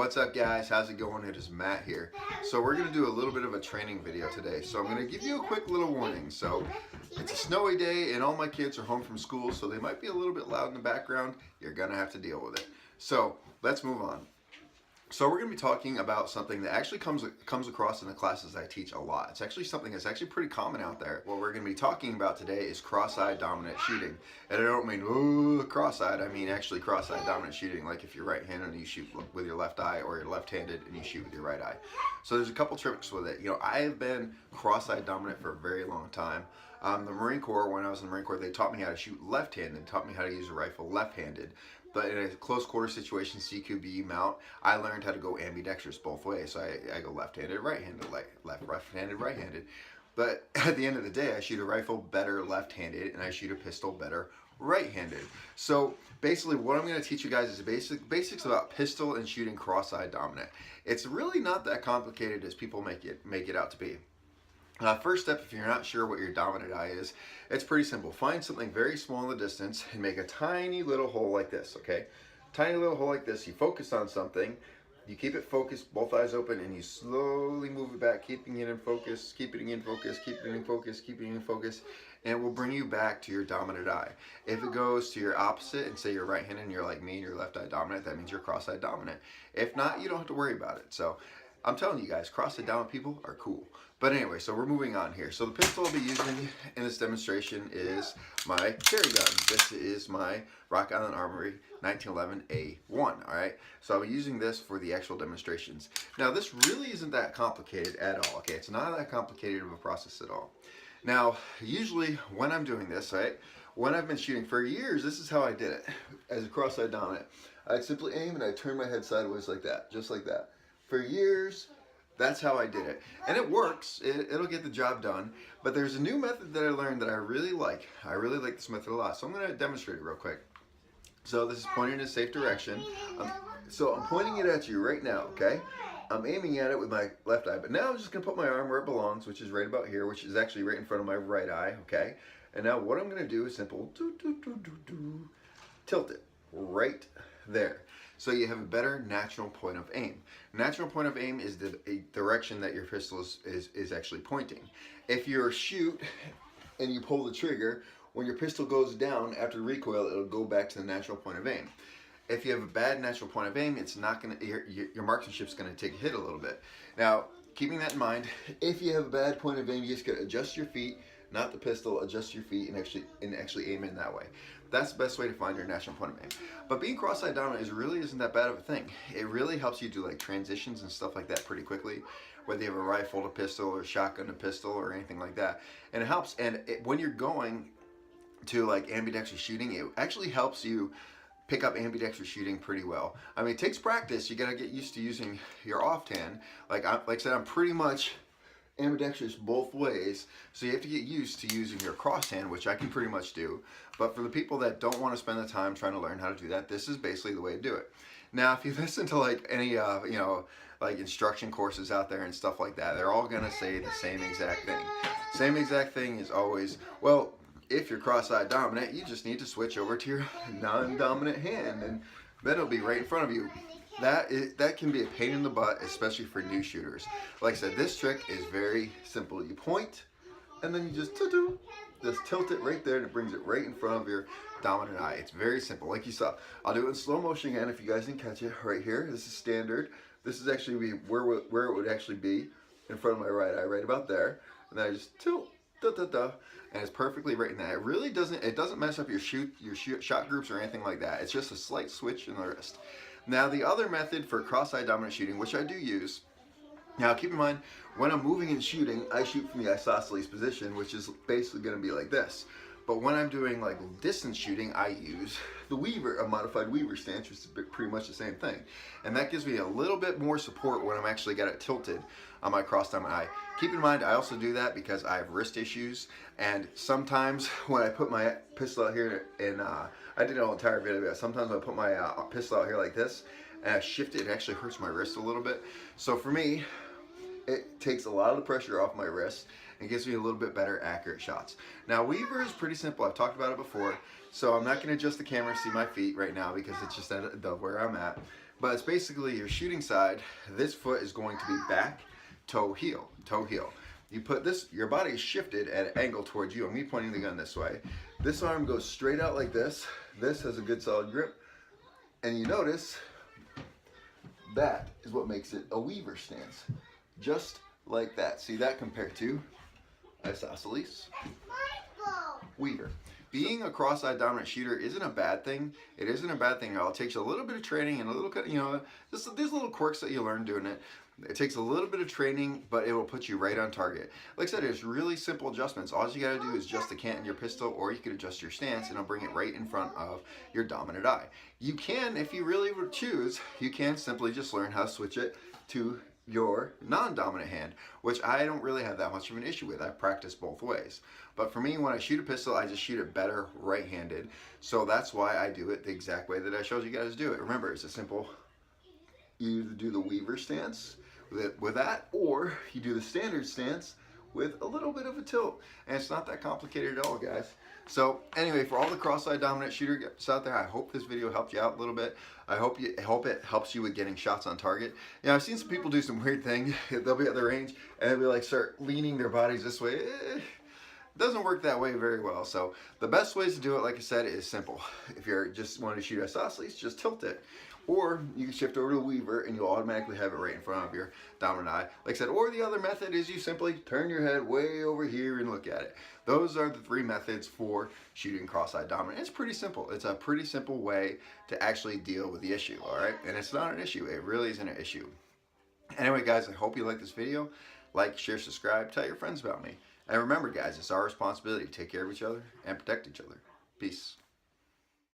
What's up guys, how's it going? It is Matt here. So we're going to do a little bit of a training video today. So I'm going to give you a quick little warning. So it's a snowy day and all my kids are home from school, so they might be a little bit loud in the background. You're going to have to deal with it. So let's move on. So we're going to be talking about something that actually comes across in the classes I teach a lot. It's actually something that's actually pretty common out there. What we're going to be talking about today is cross-eye dominant shooting. And I don't mean cross-eyed, I mean actually cross-eye dominant shooting, like if you're right-handed and you shoot with your left eye, or you're left-handed and you shoot with your right eye. So there's a couple tricks with it. You know, I have been cross-eye dominant for a very long time. The Marine Corps, when I was in the Marine Corps, they taught me how to shoot left-handed, taught me how to use a rifle left-handed. But in a close quarter situation, CQB mount, I learned how to go ambidextrous both ways. So I go left-handed, right-handed, left-handed, right-handed. But at the end of the day, I shoot a rifle better left-handed, and I shoot a pistol better right-handed. So basically what I'm going to teach you guys is basics about pistol and shooting cross-eye dominant. It's really not that complicated as people make it out to be. First step, if you're not sure what your dominant eye is, it's pretty simple. Find something very small in the distance and make a tiny little hole like this, okay? Tiny little hole like this. You focus on something, you keep it focused, both eyes open, and you slowly move it back, keeping it in focus, keeping it in focus, keeping it in focus, keeping it in focus, and it will bring you back to your dominant eye. If it goes to your opposite, and say you're right-handed and you're like me and you're left-eye dominant, that means you're cross-eye dominant. If not, you don't have to worry about it. So I'm telling you guys, cross-eye dominant people are cool. But anyway, so we're moving on here. So the pistol I'll be using in this demonstration is my carry gun. This is my Rock Island Armory 1911 A1, all right? So I'll be using this for the actual demonstrations. Now, this really isn't that complicated at all, okay? It's not that complicated of a process at all. Now, usually when I'm doing this, right, when I've been shooting for years, this is how I did it as a cross-eye dominant. I'd simply aim and I'd turn my head sideways like that, just like that. For years, that's how I did it. And it works. It'll get the job done. But there's a new method that I learned that I really like. I really like this method a lot. So I'm going to demonstrate it real quick. So this is pointing in a safe direction. So I'm pointing it at you right now, okay? I'm aiming at it with my left eye. But now I'm just going to put my arm where it belongs, which is right about here, which is actually right in front of my right eye, okay? And now what I'm going to do is simple. Tilt it right there. So you have a better natural point of aim. Natural point of aim is the direction that your pistol is actually pointing. If you shoot and you pull the trigger, when your pistol goes down after recoil, it'll go back to the natural point of aim. If you have a bad natural point of aim, it's not gonna, your marksmanship's gonna take a hit a little bit. Now, keeping that in mind, if you have a bad point of aim, you just gotta adjust your feet, not the pistol, adjust your feet and actually aim in that way. That's the best way to find your natural point of aim. But being cross-eye dominant really isn't that bad of a thing. It really helps you do like transitions and stuff like that pretty quickly, whether you have a rifle to pistol or shotgun to pistol or anything like that. And it helps, and when you're going to like ambidextrous shooting, it actually helps you pick up ambidextrous shooting pretty well. I mean, it takes practice. You gotta get used to using your off hand. Like I said, I'm pretty much ambidextrous both ways, so you have to get used to using your cross hand, which I can pretty much do. But for the people that don't want to spend the time trying to learn how to do that, this is basically the way to do it. Now, if you listen to like any you know, like instruction courses out there and stuff like that, they're all gonna say the same exact thing. Same exact thing is always, well, if you're cross-eye dominant, you just need to switch over to your non-dominant hand, and then it'll be right in front of you. That can be a pain in the butt, especially for new shooters. Like I said, this trick is very simple. You point, and then you just tilt it right there, and it brings it right in front of your dominant eye. It's very simple, like you saw. I'll do it in slow motion again if you guys didn't catch it. Right here, this is standard. This is actually where it would actually be in front of my right eye, right about there. And then I just tilt, and it's perfectly right in that. It really doesn't mess up your shot groups or anything like that. It's just a slight switch in the wrist. Now, the other method for cross-eye dominant shooting, which I do use, now keep in mind, when I'm moving and shooting, I shoot from the isosceles position, which is basically going to be like this. But when I'm doing like distance shooting, I use the Weaver, a modified Weaver stance, which is pretty much the same thing. And that gives me a little bit more support when I'm actually got it tilted on my cross-dominant eye. Keep in mind, I also do that because I have wrist issues, and sometimes when I put my pistol out here, and I did an entire video, sometimes when I put my pistol out here like this, and I shift it, it actually hurts my wrist a little bit. So for me, it takes a lot of the pressure off my wrist and gives me a little bit better accurate shots. Now, Weaver is pretty simple. I've talked about it before, so I'm not going to adjust the camera to see my feet right now because it's just where I'm at. But it's basically your shooting side. This foot is going to be back, toe, heel, toe, heel. You put this, your body is shifted at an angle towards you. I'm me pointing the gun this way. This arm goes straight out like this. This has a good solid grip. And you notice that is what makes it a weaver stance. Just like that. See that compared to isosceles, weaver. Being a cross-eyed dominant shooter isn't a bad thing. It isn't a bad thing at all. It takes a little bit of training and a little, you know, just these little quirks that you learn doing it. It takes a little bit of training, but it will put you right on target. Like I said, it's really simple adjustments. All you gotta do is adjust the cant in your pistol, or you can adjust your stance and it'll bring it right in front of your dominant eye. You can, if you really would choose, you can simply just learn how to switch it to your non-dominant hand, which I don't really have that much of an issue with. I practice both ways. But for me, when I shoot a pistol, I just shoot it better right-handed. So that's why I do it the exact way that I showed you guys to do it. Remember, it's a simple, you either do the weaver stance with that, or you do the standard stance with a little bit of a tilt. And it's not that complicated at all, guys. So anyway, for all the cross-eyed dominant shooters out there, I hope this video helped you out a little bit. I hope it helps you with getting shots on target. You know, I've seen some people do some weird things. They'll be at the range and they'll be like start leaning their bodies this way. It doesn't work that way very well. So the best ways to do it, like I said, is simple. If you're just wanting to shoot isosceles, just tilt it. Or you can shift over to the weaver and you'll automatically have it right in front of your dominant eye. Like I said, or the other method is you simply turn your head way over here and look at it. Those are the three methods for shooting cross-eyed dominant. It's pretty simple. It's a pretty simple way to actually deal with the issue, all right? And it's not an issue. It really isn't an issue. Anyway, guys, I hope you like this video. Like, share, subscribe, tell your friends about me. And remember, guys, it's our responsibility to take care of each other and protect each other. Peace.